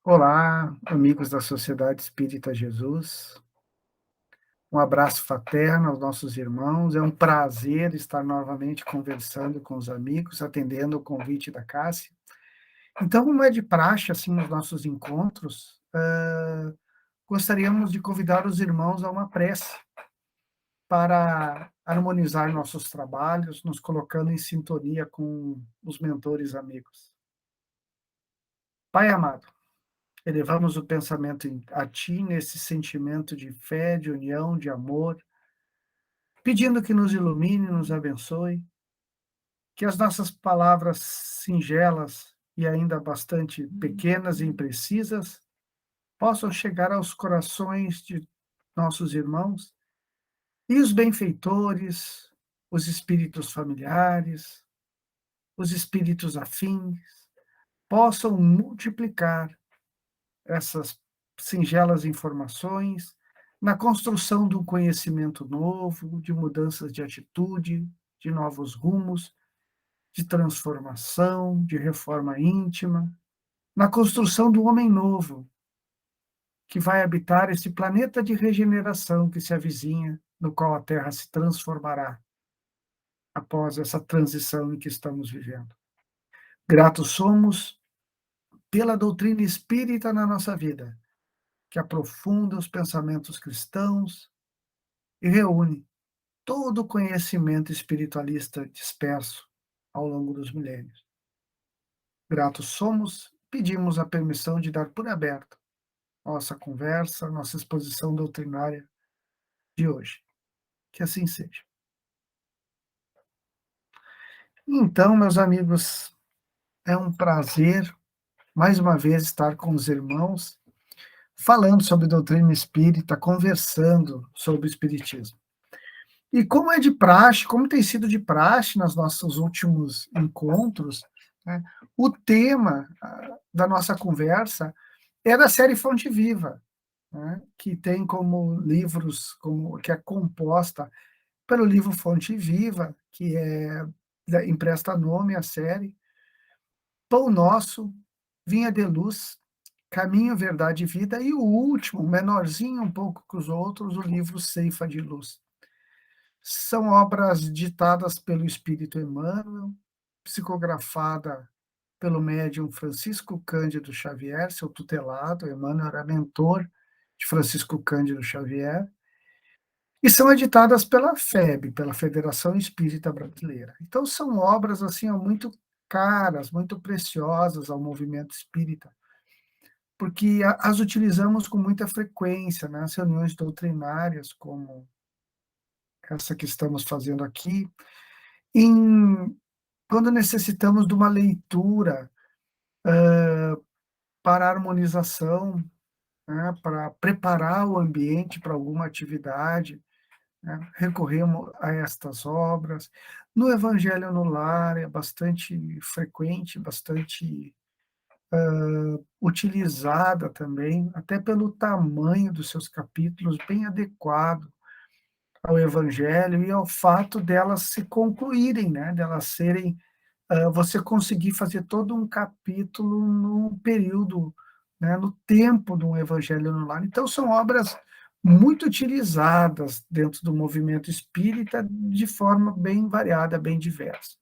Olá, amigos da Sociedade Espírita Jesus. Um abraço fraterno aos nossos irmãos. É um prazer estar novamente conversando com os amigos, atendendo o convite da Cássia. Então, como é de praxe, assim, nos nossos encontros, gostaríamos de convidar os irmãos a uma prece para harmonizar nossos trabalhos, nos colocando em sintonia com os mentores amigos. Pai amado, elevamos o pensamento a Ti nesse sentimento de fé, de união, de amor, pedindo que nos ilumine, nos abençoe, que as nossas palavras singelas e ainda bastante pequenas e imprecisas possam chegar aos corações de nossos irmãos e os benfeitores, os espíritos familiares, os espíritos afins, possam multiplicar essas singelas informações na construção de um conhecimento novo, de mudanças de atitude, de novos rumos, de transformação, de reforma íntima, na construção do homem novo, que vai habitar esse planeta de regeneração que se avizinha, no qual a Terra se transformará após essa transição em que estamos vivendo. Gratos somos pela doutrina espírita na nossa vida, que aprofunda os pensamentos cristãos e reúne todo o conhecimento espiritualista disperso ao longo dos milênios. Gratos somos, pedimos a permissão de dar por aberto nossa conversa, nossa exposição doutrinária de hoje. Que assim seja. Então, meus amigos, é um prazer mais uma vez estar com os irmãos falando sobre doutrina espírita, conversando sobre o espiritismo. E como é de praxe, como tem sido de praxe nos nossos últimos encontros, né, o tema da nossa conversa é da série Fonte Viva, né, que tem como livros, que é composta pelo livro Fonte Viva, que empresta nome à série, Pão Nosso, Vinha de Luz, Caminho, Verdade e Vida, e o último, menorzinho um pouco que os outros, o livro Ceifa de Luz. São obras ditadas pelo Espírito Emmanuel, psicografada pelo médium Francisco Cândido Xavier, seu tutelado. Emmanuel era mentor de Francisco Cândido Xavier, e são editadas pela FEB, pela Federação Espírita Brasileira. Então são obras assim muito caras, muito preciosas ao movimento espírita, porque as utilizamos com muita frequência nas reuniões doutrinárias, como essa que estamos fazendo aqui, quando necessitamos de uma leitura para harmonização, né, para preparar o ambiente para alguma atividade, né, recorremos a estas obras. No Evangelho no Lar é bastante frequente, bastante utilizada também, até pelo tamanho dos seus capítulos, bem adequado ao Evangelho e ao fato delas se concluírem, né, delas serem você conseguir fazer todo um capítulo no período, né, no tempo de um Evangelho no Lar. Então, são obras muito utilizadas dentro do movimento espírita de forma bem variada, bem diversa.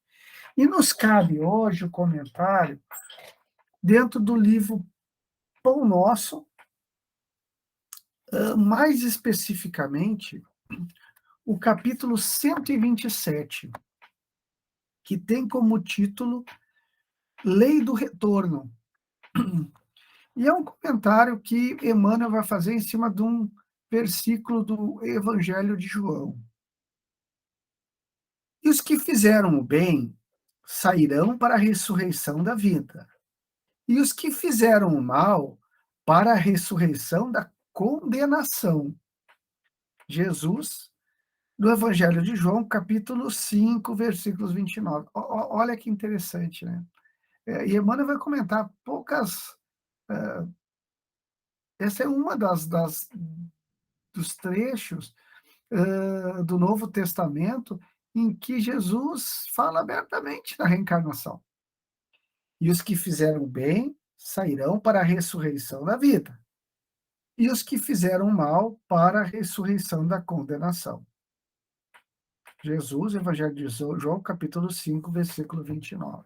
E nos cabe hoje o comentário dentro do livro Pão Nosso, mais especificamente, o capítulo 127, que tem como título Lei do Retorno. E é um comentário que Emmanuel vai fazer em cima de um versículo do Evangelho de João. E os que fizeram o bem sairão para a ressurreição da vida, e os que fizeram o mal para a ressurreição da condenação. Jesus, do Evangelho de João, capítulo 5, versículos 29. Olha que interessante, né? E Emmanuel vai comentar poucas. Essa é uma dos trechos do Novo Testamento em que Jesus fala abertamente da reencarnação. E os que fizeram bem sairão para a ressurreição da vida, e os que fizeram mal para a ressurreição da condenação. Jesus, Evangelho de João, capítulo 5, versículo 29.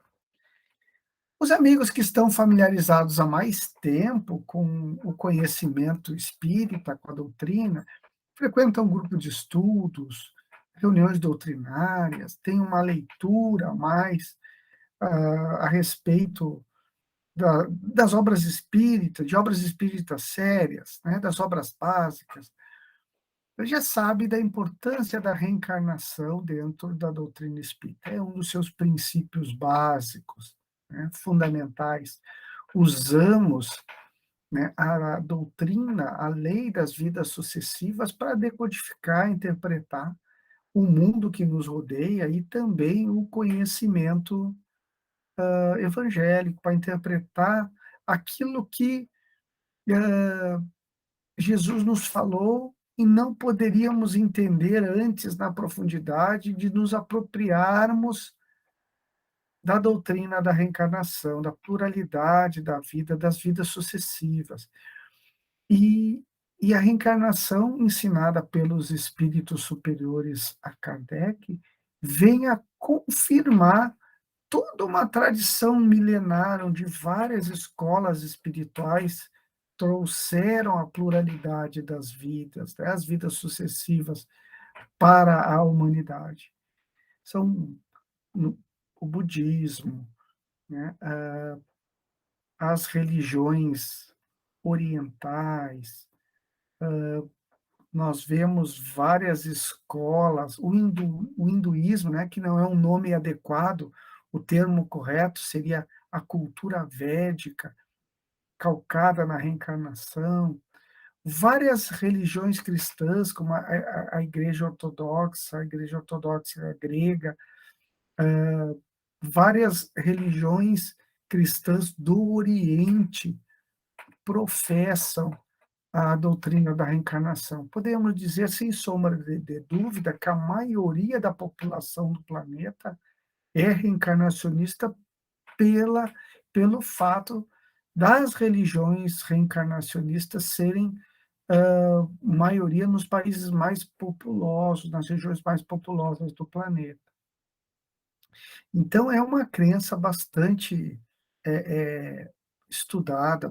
Os amigos que estão familiarizados há mais tempo com o conhecimento espírita, com a doutrina, frequentam um grupo de estudos, reuniões doutrinárias, têm uma leitura a mais a respeito das obras espíritas, de obras espíritas sérias, né, das obras básicas. Já sabe da importância da reencarnação dentro da doutrina espírita. É um dos seus princípios básicos, né, fundamentais. Usamos, né, a doutrina, a lei das vidas sucessivas para decodificar, interpretar o mundo que nos rodeia e também o conhecimento evangélico, para interpretar aquilo que Jesus nos falou e não poderíamos entender antes na profundidade de nos apropriarmos da doutrina da reencarnação, da pluralidade da vida, das vidas sucessivas. E, e a reencarnação ensinada pelos espíritos superiores a Kardec vem a confirmar toda uma tradição milenar onde várias escolas espirituais trouxeram a pluralidade das vidas, né, as vidas sucessivas para a humanidade. São o budismo, né, as religiões orientais, nós vemos várias escolas, o hinduísmo, né, que não é um nome adequado, o termo correto seria a cultura védica, calcada na reencarnação, várias religiões cristãs, como a Igreja Ortodoxa grega, várias religiões cristãs do Oriente professam a doutrina da reencarnação. Podemos dizer, sem sombra de dúvida, que a maioria da população do planeta é reencarnacionista pela, pelo fato das religiões reencarnacionistas serem maioria nos países mais populosos, nas regiões mais populosas do planeta. Então, é uma crença bastante estudada,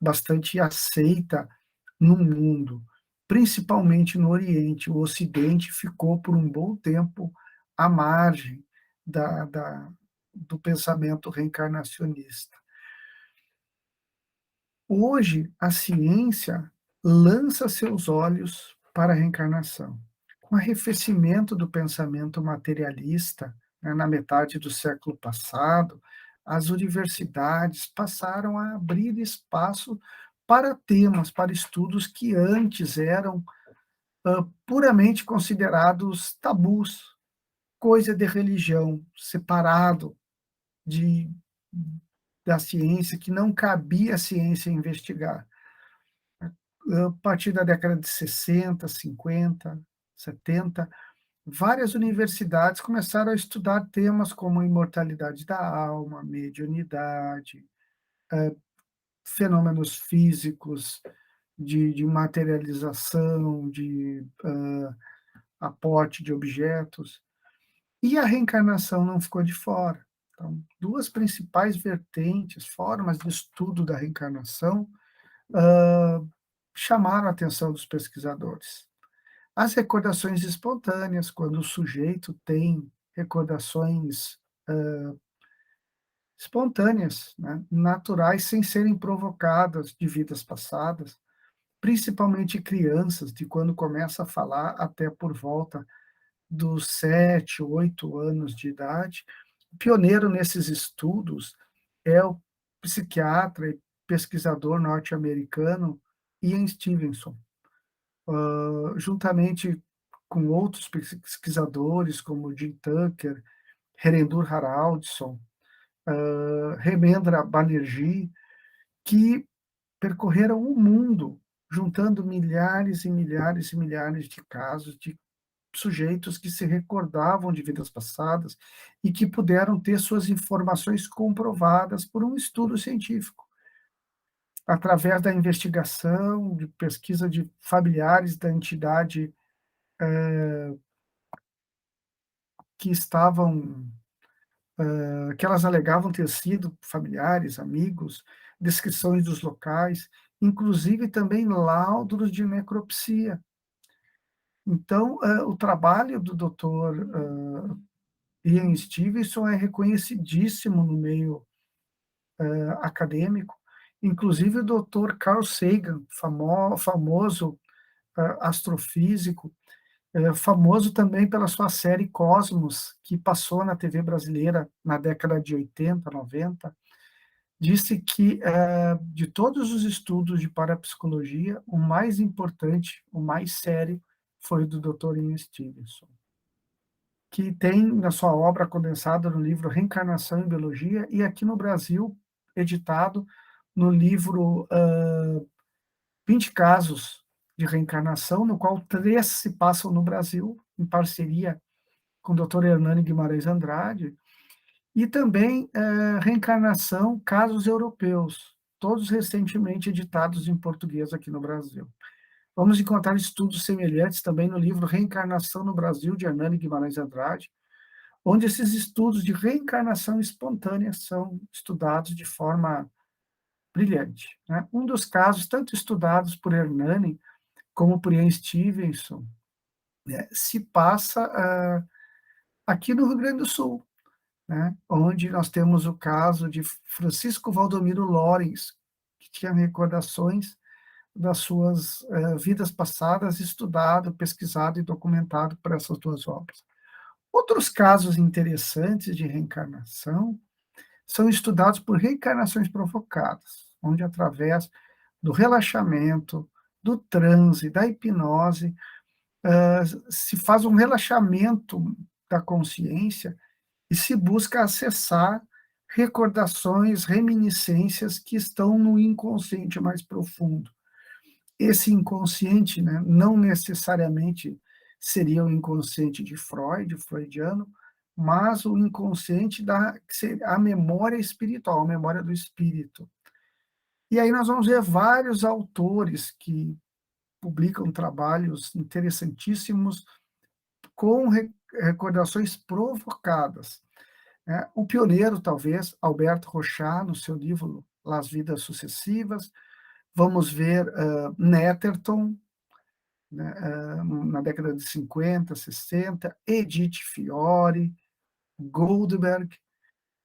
bastante aceita no mundo, principalmente no Oriente. O Ocidente ficou por um bom tempo à margem do pensamento reencarnacionista. Hoje, a ciência lança seus olhos para a reencarnação. Com o arrefecimento do pensamento materialista, né, na metade do século passado, as universidades passaram a abrir espaço para temas, para estudos que antes eram puramente considerados tabus, coisa de religião, separado de, da ciência, que não cabia a ciência investigar. A partir da década de 60, 50, 70, várias universidades começaram a estudar temas como a imortalidade da alma, mediunidade, fenômenos físicos de materialização, de aporte de objetos, e a reencarnação não ficou de fora. Então, duas principais vertentes, formas de estudo da reencarnação, chamaram a atenção dos pesquisadores. As recordações espontâneas, quando o sujeito tem recordações espontâneas, né, naturais, sem serem provocadas de vidas passadas, principalmente crianças, de quando começa a falar até por volta dos 7, 8 anos de idade. O pioneiro nesses estudos é o psiquiatra e pesquisador norte-americano Ian Stevenson, juntamente com outros pesquisadores como Jim Tucker, Herendur Haraldsson, Hemendra Banerjee, que percorreram o mundo juntando milhares e milhares e milhares de casos de sujeitos que se recordavam de vidas passadas e que puderam ter suas informações comprovadas por um estudo científico, através da investigação, de pesquisa de familiares da entidade que estavam, que elas alegavam ter sido familiares, amigos, descrições dos locais, inclusive também laudos de necropsia. Então, o trabalho do doutor Ian Stevenson é reconhecidíssimo no meio acadêmico, inclusive o doutor Carl Sagan, famoso astrofísico, famoso também pela sua série Cosmos, que passou na TV brasileira na década de 80, 90, disse que, de todos os estudos de parapsicologia, o mais importante, o mais sério, foi o do Dr. Ian Stevenson, que tem na sua obra condensada no livro Reencarnação em Biologia, e aqui no Brasil, editado no livro 20 casos de reencarnação, no qual 3 se passam no Brasil, em parceria com o Dr. Hernani Guimarães Andrade, e também Reencarnação, casos europeus, todos recentemente editados em português aqui no Brasil. Vamos encontrar estudos semelhantes também no livro Reencarnação no Brasil, de Hernani Guimarães Andrade, onde esses estudos de reencarnação espontânea são estudados de forma brilhante, né? Um dos casos, tanto estudados por Hernani como por Ian Stevenson, né, se passa aqui no Rio Grande do Sul, né, onde nós temos o caso de Francisco Valdomiro Lorenz, que tinha recordações das suas vidas passadas, estudado, pesquisado e documentado por essas 2 obras. Outros casos interessantes de reencarnação são estudados por reencarnações provocadas, onde através do relaxamento, do transe, da hipnose, se faz um relaxamento da consciência e se busca acessar recordações, reminiscências que estão no inconsciente mais profundo. Esse inconsciente, né, não necessariamente seria o inconsciente de Freud, o freudiano, mas o inconsciente a memória espiritual, a memória do espírito. E aí nós vamos ver vários autores que publicam trabalhos interessantíssimos com recordações provocadas, né? O pioneiro, talvez, Alberto Rochat, no seu livro Las Vidas Sucessivas. Vamos ver Netterton, né, na década de 50, 60, Edith Fiore, Goldberg,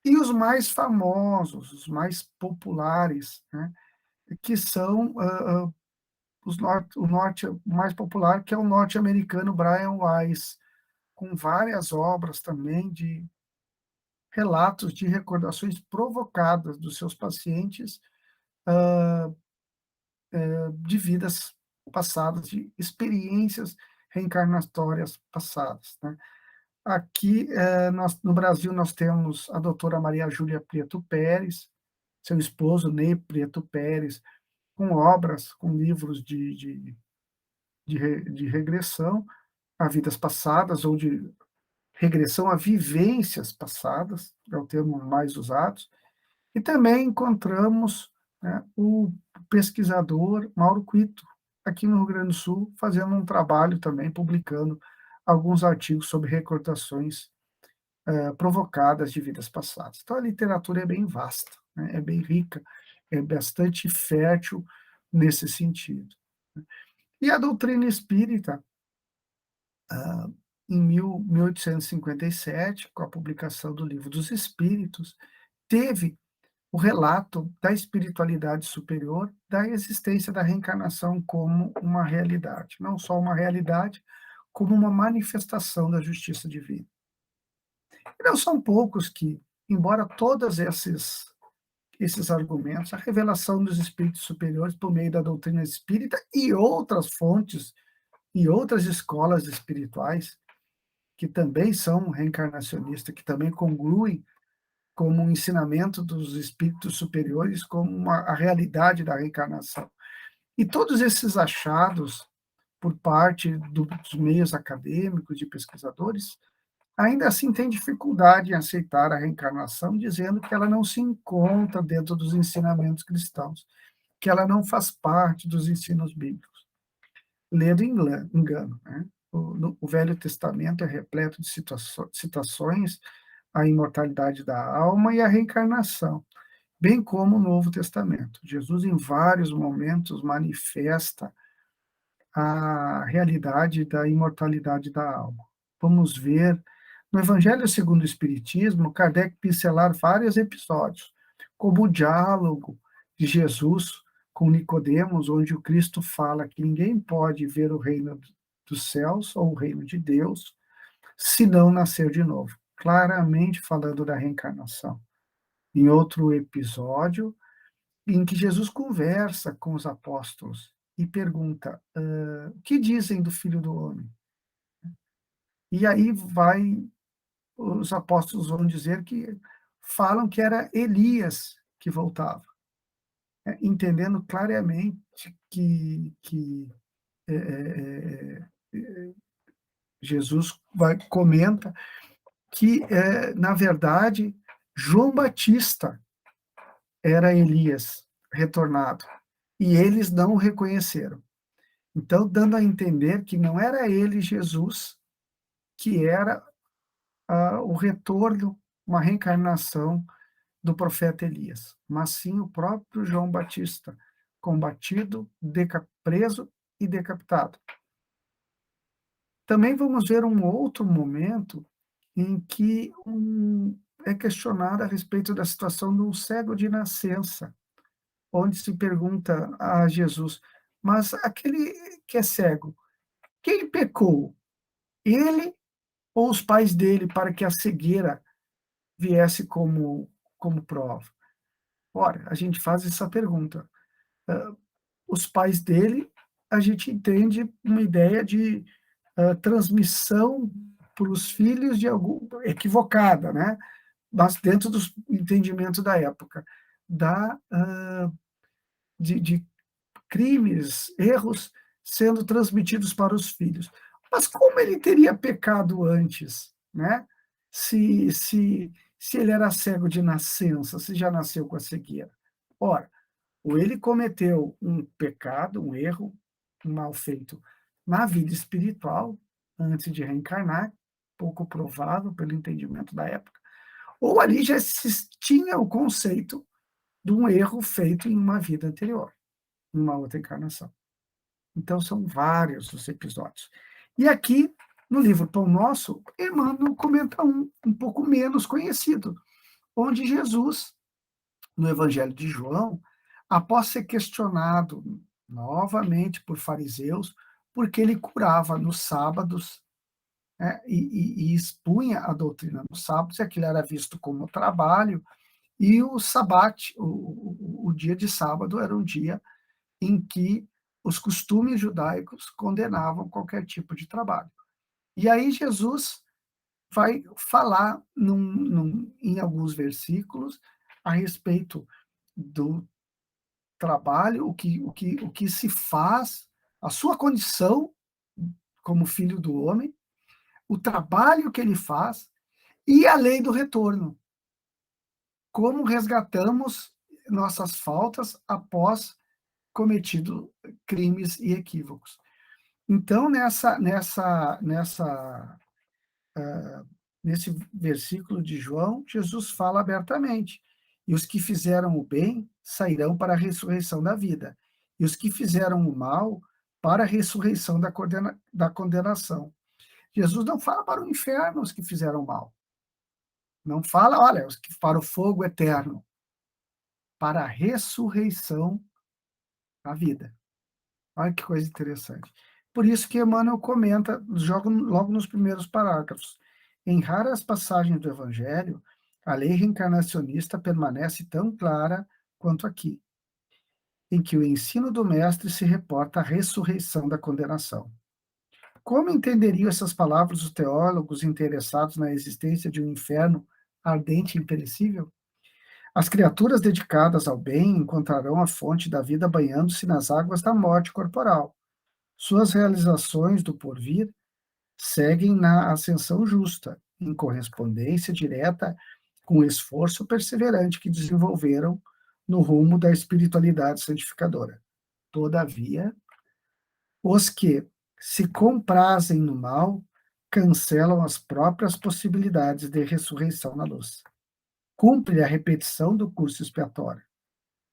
e os mais famosos, os mais populares, né, que são o mais popular, que é o norte-americano Brian Weiss, com várias obras também de relatos de recordações provocadas dos seus pacientes de vidas passadas, de experiências reencarnatórias passadas, né? Aqui, no Brasil, nós temos a doutora Maria Júlia Prieto Pérez, seu esposo, Ney Prieto Pérez, com obras, com livros de regressão a vidas passadas ou de regressão a vivências passadas, é o termo mais usado. E também encontramos, né, o pesquisador Mauro Quito, aqui no Rio Grande do Sul, fazendo um trabalho também, publicando alguns artigos sobre recordações provocadas de vidas passadas. Então, a literatura é bem vasta, né, é bem rica, é bastante fértil nesse sentido. E a doutrina espírita, em 1857, com a publicação do Livro dos Espíritos, teve o relato da espiritualidade superior, da existência da reencarnação como uma realidade, não só uma realidade, como uma manifestação da justiça divina. E não são poucos que, embora todos esses argumentos, a revelação dos espíritos superiores por meio da doutrina espírita e outras fontes e outras escolas espirituais, que também são reencarnacionistas, que também congruem como um ensinamento dos espíritos superiores, como a realidade da reencarnação. E todos esses achados por parte dos meios acadêmicos, de pesquisadores, ainda assim tem dificuldade em aceitar a reencarnação, dizendo que ela não se encontra dentro dos ensinamentos cristãos, que ela não faz parte dos ensinos bíblicos. Ledo engano, né? O Velho Testamento é repleto de citações à imortalidade da alma e à reencarnação, bem como o Novo Testamento. Jesus, em vários momentos, manifesta a realidade da imortalidade da alma. Vamos ver no Evangelho segundo o Espiritismo, Kardec pincelar vários episódios, como o diálogo de Jesus com Nicodemos, onde o Cristo fala que ninguém pode ver o reino dos céus ou o reino de Deus se não nascer de novo, claramente falando da reencarnação. Em outro episódio, em que Jesus conversa com os apóstolos e pergunta: o que dizem do Filho do Homem? E aí os apóstolos vão dizer que falam que era Elias que voltava, né, entendendo claramente que é, é, é, Jesus comenta que, na verdade, João Batista era Elias retornado, e eles não o reconheceram. Então, dando a entender que não era ele, Jesus, que era o retorno, uma reencarnação do profeta Elias, mas sim o próprio João Batista, combatido, preso e decapitado. Também vamos ver um outro momento em que é questionado a respeito da situação de um cego de nascença, onde se pergunta a Jesus: mas aquele que é cego, quem pecou? Ele ou os pais dele, para que a cegueira viesse como prova? Ora, a gente faz essa pergunta. Os pais dele, a gente entende uma ideia de transmissão para os filhos de algum equivocada, né? Mas dentro do entendimento da época, da, de crimes, erros sendo transmitidos para os filhos. Mas como ele teria pecado antes, né? Se ele era cego de nascença, se já nasceu com a cegueira. Ora, ou ele cometeu um pecado, um erro, um mal feito na vida espiritual, antes de reencarnar, pouco provável pelo entendimento da época, ou ali já se tinha o conceito de um erro feito em uma vida anterior, em uma outra encarnação. Então, são vários os episódios. E aqui, no livro Pão Nosso, Emmanuel comenta um pouco menos conhecido, onde Jesus, no Evangelho de João, após ser questionado novamente por fariseus, porque ele curava nos sábados, né, e expunha a doutrina nos sábados, e aquilo era visto como trabalho, e o sabate, o dia de sábado, era um dia em que os costumes judaicos condenavam qualquer tipo de trabalho. E aí Jesus vai falar em alguns versículos a respeito do trabalho, o que se faz, a sua condição como filho do homem, o trabalho que ele faz e a lei do retorno. Como resgatamos nossas faltas após cometido crimes e equívocos. Então, nesse versículo de João, Jesus fala abertamente: e os que fizeram o bem sairão para a ressurreição da vida, e os que fizeram o mal para a ressurreição da condenação. Jesus não fala para o inferno os que fizeram mal. Não fala, olha, os que para o fogo eterno, para a ressurreição da vida. Olha que coisa interessante. Por isso que Emmanuel comenta, logo nos primeiros parágrafos: em raras passagens do Evangelho, a lei reencarnacionista permanece tão clara quanto aqui, em que o ensino do Mestre se reporta à ressurreição da condenação. Como entenderiam essas palavras os teólogos interessados na existência de um inferno ardente e imperecível? As criaturas dedicadas ao bem encontrarão a fonte da vida banhando-se nas águas da morte corporal. Suas realizações do porvir seguem na ascensão justa, em correspondência direta com o esforço perseverante que desenvolveram no rumo da espiritualidade santificadora. Todavia, os que se comprazem no mal cancelam as próprias possibilidades de ressurreição na luz. Cumpre a repetição do curso expiatório.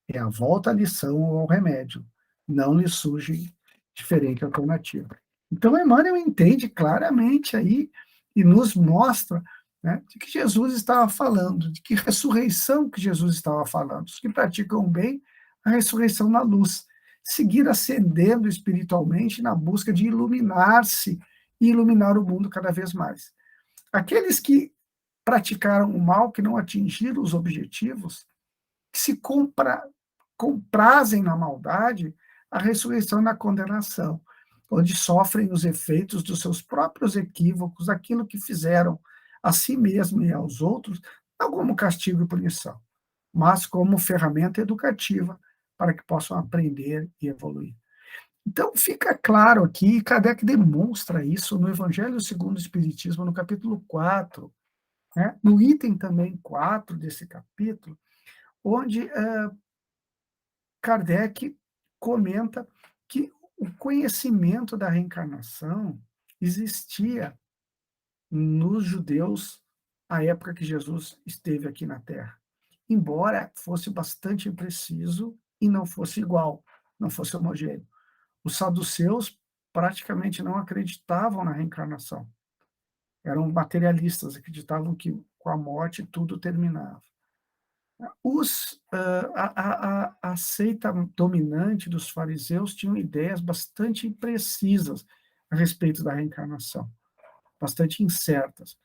É a volta à lição ou ao remédio. Não lhe surge diferente alternativa. Então, Emmanuel entende claramente aí e nos mostra, né, de que Jesus estava falando, de que ressurreição que Jesus estava falando. Os que praticam o bem, a ressurreição na luz. Seguir ascendendo espiritualmente na busca de iluminar-se e iluminar o mundo cada vez mais. Aqueles que praticaram o mal, que não atingiram os objetivos, que se comprazem na maldade, a ressurreição na condenação, onde sofrem os efeitos dos seus próprios equívocos, aquilo que fizeram a si mesmo e aos outros, não como castigo e punição, mas como ferramenta educativa para que possam aprender e evoluir. Então, fica claro aqui, Kardec demonstra isso no Evangelho segundo o Espiritismo, no capítulo 4, né, no item também 4 desse capítulo, onde Kardec comenta que o conhecimento da reencarnação existia nos judeus à época que Jesus esteve aqui na Terra, embora fosse bastante impreciso e não fosse igual, não fosse homogêneo. Os saduceus praticamente não acreditavam na reencarnação. Eram materialistas, acreditavam que com a morte tudo terminava. A seita dominante dos fariseus tinham ideias bastante precisas a respeito da reencarnação, bastante incertas.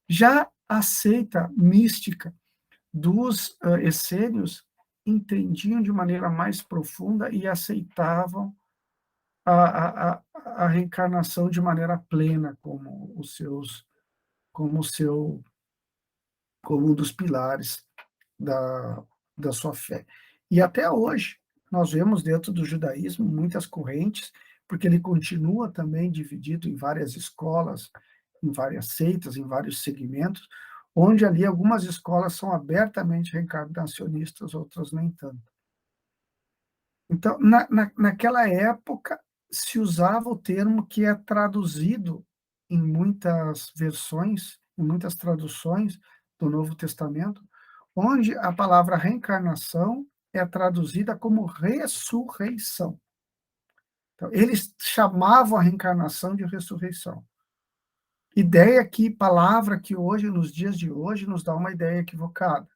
Já a seita mística dos essênios entendiam de maneira mais profunda e aceitavam a, a, a reencarnação de maneira plena como o seu, como um dos pilares da, da sua fé. E até hoje, nós vemos dentro do judaísmo muitas correntes, porque ele continua também dividido em várias escolas, em várias seitas, em vários segmentos, onde ali algumas escolas são abertamente reencarnacionistas, outras nem tanto. Então, naquela época, se usava o termo que é traduzido em muitas versões, em muitas traduções do Novo Testamento, onde a palavra reencarnação é traduzida como ressurreição. Então, eles chamavam a reencarnação de ressurreição. Ideia que, palavra que hoje, nos dias de hoje, nos dá uma ideia equivocada.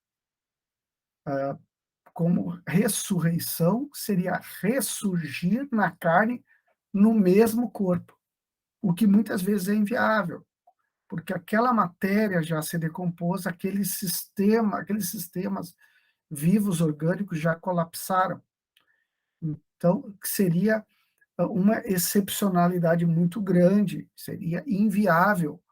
Como ressurreição seria ressurgir na carne no mesmo corpo, o que muitas vezes é inviável, porque aquela matéria já se decompôs, aqueles sistemas vivos orgânicos já colapsaram. Então, seria uma excepcionalidade muito grande, seria inviável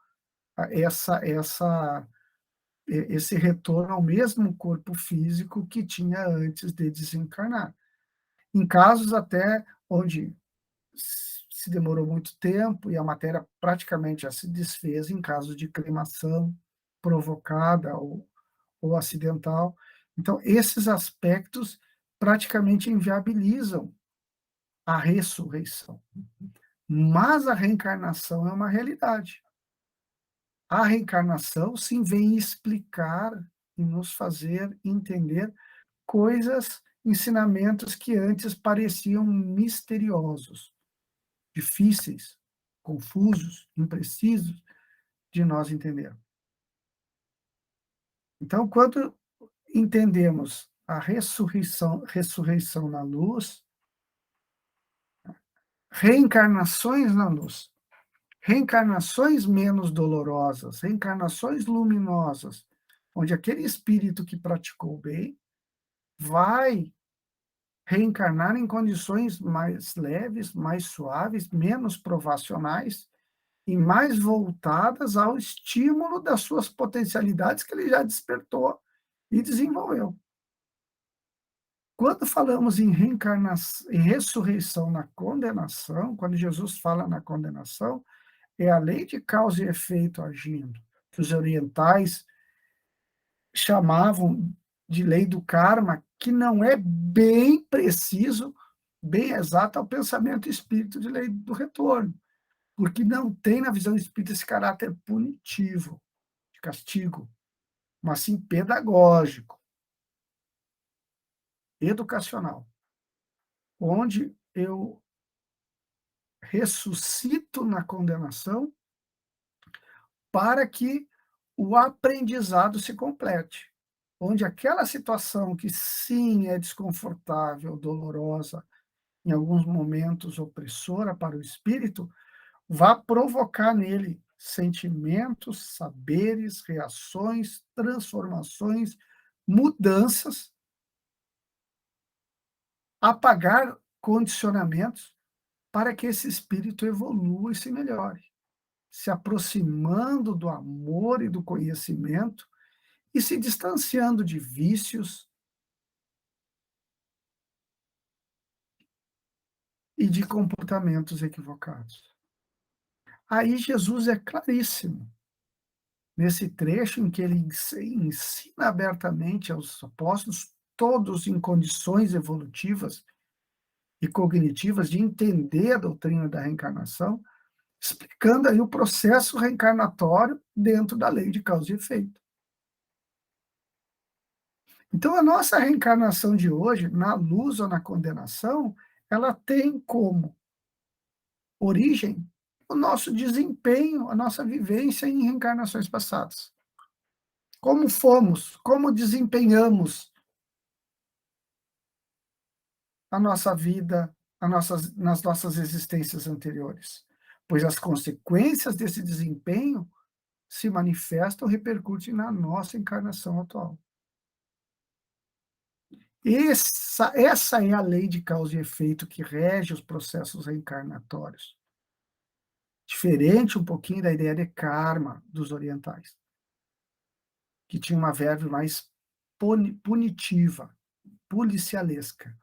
esse retorno ao mesmo corpo físico que tinha antes de desencarnar. Em casos até onde se demorou muito tempo e a matéria praticamente já se desfez em caso de cremação provocada ou acidental. Então, esses aspectos praticamente inviabilizam a ressurreição. Mas a reencarnação é uma realidade. A reencarnação, sim, vem explicar e nos fazer entender coisas, ensinamentos que antes pareciam misteriosos, difíceis, confusos, imprecisos de nós entender. Então, quando entendemos a ressurreição na luz, reencarnações na luz, reencarnações menos dolorosas, reencarnações luminosas, onde aquele espírito que praticou o bem vai reencarnar em condições mais leves, mais suaves, menos provacionais e mais voltadas ao estímulo das suas potencialidades que ele já despertou e desenvolveu. Quando falamos em reencarnação, em ressurreição na condenação, quando Jesus fala na condenação, é a lei de causa e efeito agindo, que os orientais chamavam de lei do karma, que não é bem preciso, bem exato ao pensamento espírita de lei do retorno, porque não tem na visão espírita esse caráter punitivo, de castigo, mas sim pedagógico, educacional, onde eu ressuscito na condenação para que o aprendizado se complete, onde aquela situação que sim é desconfortável, dolorosa, em alguns momentos opressora para o espírito, vá provocar nele sentimentos, saberes, reações, transformações, mudanças, apagar condicionamentos para que esse espírito evolua e se melhore, se aproximando do amor e do conhecimento e se distanciando de vícios e de comportamentos equivocados. Aí Jesus é claríssimo nesse trecho em que ele ensina abertamente aos apóstolos, todos em condições evolutivas e cognitivas de entender a doutrina da reencarnação, explicando aí o processo reencarnatório dentro da lei de causa e efeito. Então, a nossa reencarnação de hoje, na luz ou na condenação, ela tem como origem o nosso desempenho, a nossa vivência em reencarnações passadas. Como fomos, como desempenhamos a nossa vida, nas nossas existências anteriores. Pois as consequências desse desempenho se manifestam, repercutem na nossa encarnação atual. Essa é a lei de causa e efeito que rege os processos reencarnatórios. Diferente um pouquinho da ideia de karma dos orientais, que tinha uma verve mais punitiva, policialesca.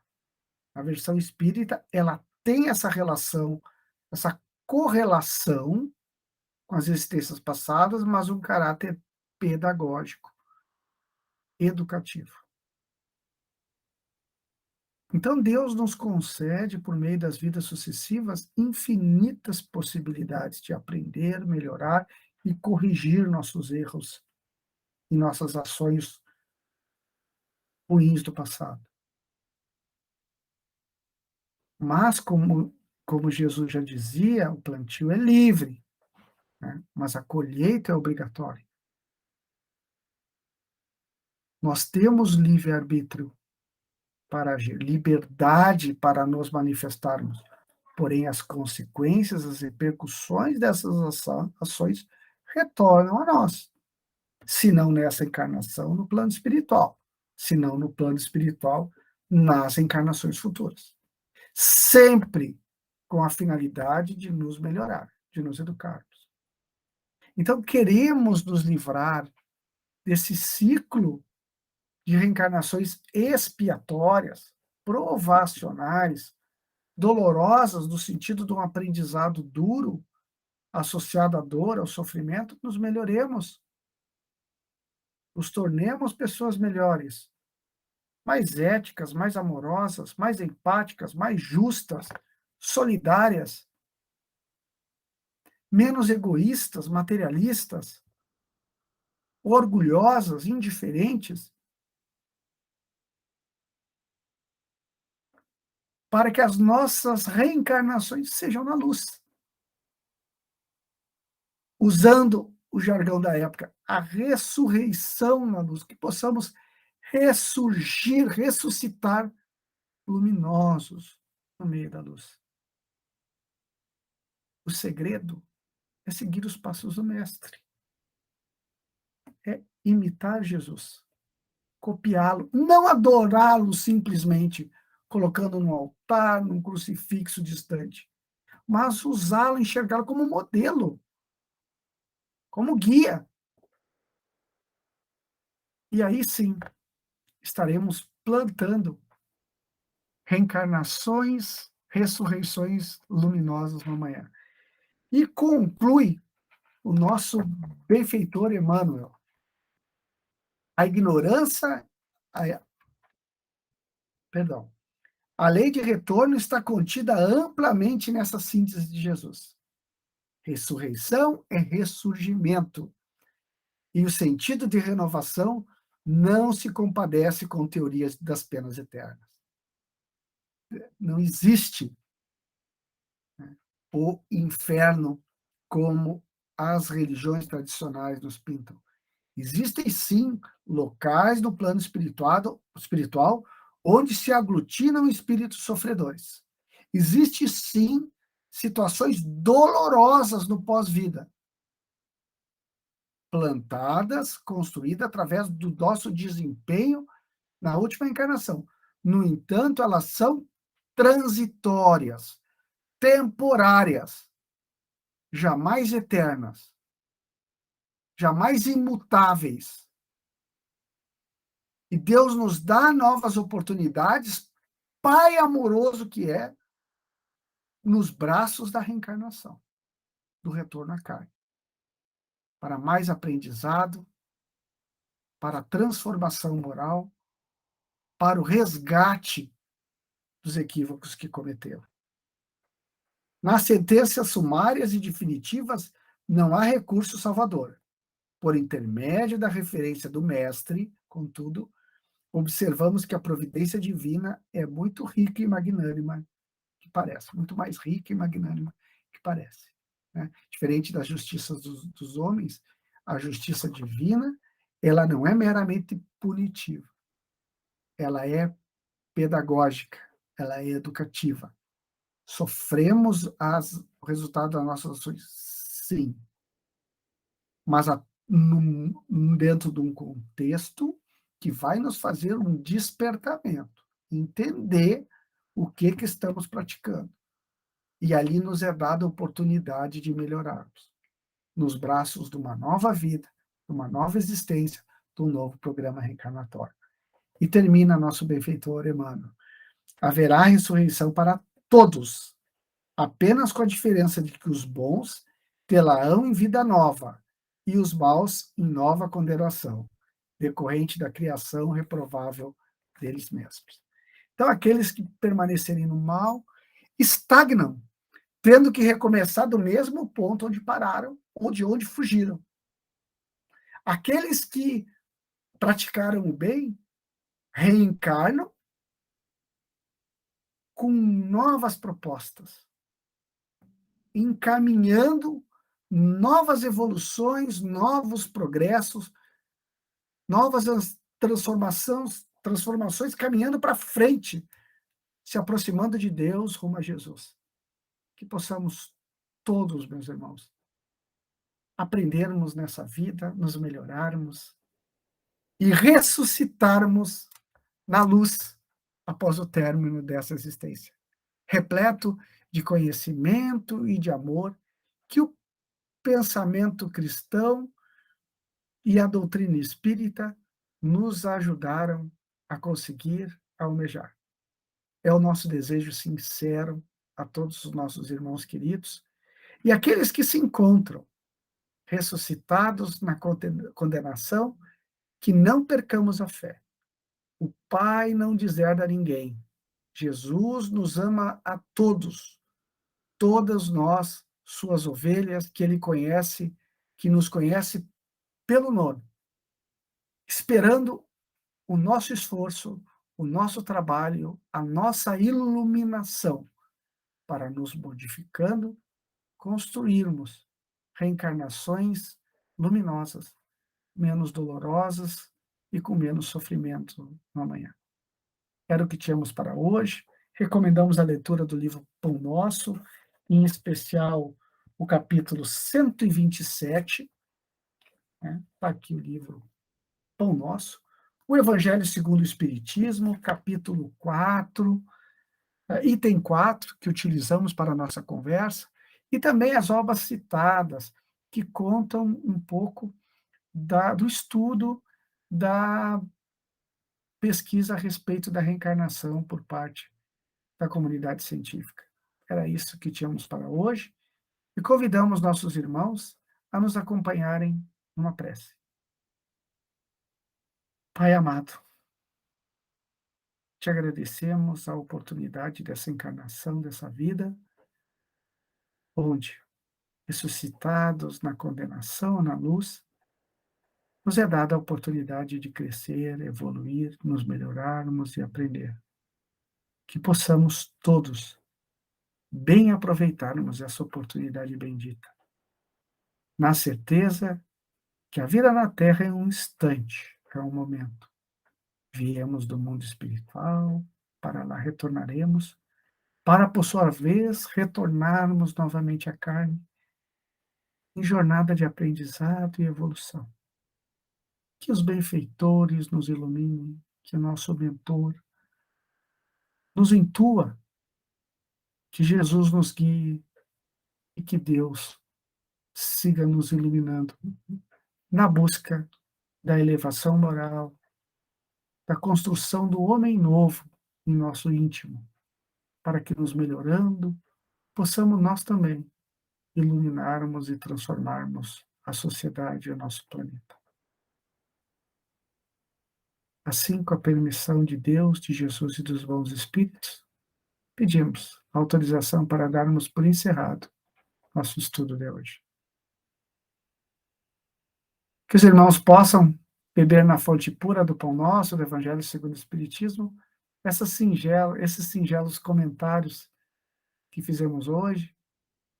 A versão espírita, ela tem essa relação, essa correlação com as existências passadas, mas um caráter pedagógico, educativo. Então, Deus nos concede, por meio das vidas sucessivas, infinitas possibilidades de aprender, melhorar e corrigir nossos erros e nossas ações ruins do passado. Mas, como Jesus já dizia, o plantio é livre, né? Mas a colheita é obrigatória. Nós temos livre-arbítrio para agir, liberdade para nos manifestarmos. Porém, as consequências, as repercussões dessas ações retornam a nós. Se não nessa encarnação, no plano espiritual. Se não no plano espiritual, nas encarnações futuras. Sempre com a finalidade de nos melhorar, de nos educarmos. Então, queremos nos livrar desse ciclo de reencarnações expiatórias, provacionais, dolorosas, no sentido de um aprendizado duro, associado à dor, ao sofrimento, nos melhoremos, nos tornemos pessoas melhores, mais éticas, mais amorosas, mais empáticas, mais justas, solidárias, menos egoístas, materialistas, orgulhosas, indiferentes, para que as nossas reencarnações sejam na luz. Usando o jargão da época, a ressurreição na luz, que possamos ressurgir, ressuscitar luminosos no meio da luz. O segredo é seguir os passos do Mestre, é imitar Jesus, copiá-lo, não adorá-lo simplesmente colocando no altar, num crucifixo distante, mas usá-lo, enxergá-lo como modelo, como guia. E aí sim, estaremos plantando reencarnações, ressurreições luminosas no amanhã. E conclui o nosso benfeitor Emmanuel. A ignorância, a, perdão, a lei de retorno está contida amplamente nessa síntese de Jesus. Ressurreição é ressurgimento. E o sentido de renovação não se compadece com teorias das penas eternas. Não existe, né, o inferno como as religiões tradicionais nos pintam. Existem, sim, locais no plano espiritual onde se aglutinam espíritos sofredores. Existe, sim, situações dolorosas no pós-vida, plantadas, construídas através do nosso desempenho na última encarnação. No entanto, elas são transitórias, temporárias, jamais eternas, jamais imutáveis. E Deus nos dá novas oportunidades, Pai amoroso que é, nos braços da reencarnação, do retorno à carne, para mais aprendizado, para transformação moral, para o resgate dos equívocos que cometeu. Nas sentenças sumárias e definitivas, não há recurso salvador. Por intermédio da referência do Mestre, contudo, observamos que a providência divina é muito rica e magnânima, que parece, muito mais rica e magnânima que parece. Né? Diferente da justiça dos homens, a justiça divina, ela não é meramente punitiva, ela é pedagógica, ela é educativa. Sofremos o resultado das nossas ações? Sim. Mas dentro de um contexto que vai nos fazer um despertamento, entender o que estamos praticando. E ali nos é dada a oportunidade de melhorarmos, nos braços de uma nova vida, de uma nova existência, de um novo programa reencarnatório. E termina nosso benfeitor Emmanuel. Haverá ressurreição para todos, apenas com a diferença de que os bons tê-la-ão em vida nova e os maus em nova condenação, decorrente da criação reprovável deles mesmos. Então, aqueles que permanecerem no mal estagnam, tendo que recomeçar do mesmo ponto onde pararam, ou de onde fugiram. Aqueles que praticaram o bem reencarnam com novas propostas, encaminhando novas evoluções, novos progressos, novas transformações caminhando para frente, se aproximando de Deus rumo a Jesus. Que possamos todos, meus irmãos, aprendermos nessa vida, nos melhorarmos e ressuscitarmos na luz após o término dessa existência, repleto de conhecimento e de amor que o pensamento cristão e a doutrina espírita nos ajudaram a conseguir almejar. É o nosso desejo sincero a todos os nossos irmãos queridos e aqueles que se encontram ressuscitados na condenação, que não percamos a fé. O Pai não deserda ninguém. Jesus nos ama a todos, todas nós, suas ovelhas, que ele conhece, que nos conhece pelo nome, esperando o nosso esforço, o nosso trabalho, a nossa iluminação, para nos modificando, construirmos reencarnações luminosas, menos dolorosas e com menos sofrimento no amanhã. Era o que tínhamos para hoje. Recomendamos a leitura do livro Pão Nosso, em especial o capítulo 127. Né? Está aqui o livro Pão Nosso. O Evangelho segundo o Espiritismo, capítulo 4, item 4, que utilizamos para a nossa conversa, e também as obras citadas, que contam um pouco do estudo da pesquisa a respeito da reencarnação por parte da comunidade científica. Era isso que tínhamos para hoje e convidamos nossos irmãos a nos acompanharem numa prece. Pai amado, te agradecemos a oportunidade dessa encarnação, dessa vida, onde, ressuscitados na condenação, na luz, nos é dada a oportunidade de crescer, evoluir, nos melhorarmos e aprender. Que possamos todos bem aproveitarmos essa oportunidade bendita, na certeza que a vida na Terra é um instante, é um momento. Viemos do mundo espiritual, para lá retornaremos, para, por sua vez, retornarmos novamente à carne, em jornada de aprendizado e evolução. Que os benfeitores nos iluminem, que o nosso mentor nos intua, que Jesus nos guie e que Deus siga nos iluminando na busca da elevação moral, da construção do homem novo em nosso íntimo, para que, nos melhorando, possamos nós também iluminarmos e transformarmos a sociedade e o nosso planeta. Assim, com a permissão de Deus, de Jesus e dos bons espíritos, pedimos autorização para darmos por encerrado nosso estudo de hoje. Que os irmãos possam beber na fonte pura do pão nosso, do Evangelho segundo o Espiritismo, esses singelos comentários que fizemos hoje,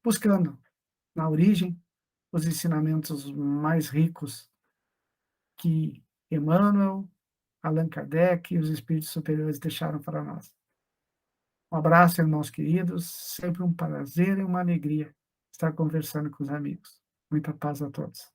buscando na origem os ensinamentos mais ricos que Emmanuel, Allan Kardec e os espíritos superiores deixaram para nós. Um abraço, irmãos queridos, sempre um prazer e uma alegria estar conversando com os amigos. Muita paz a todos.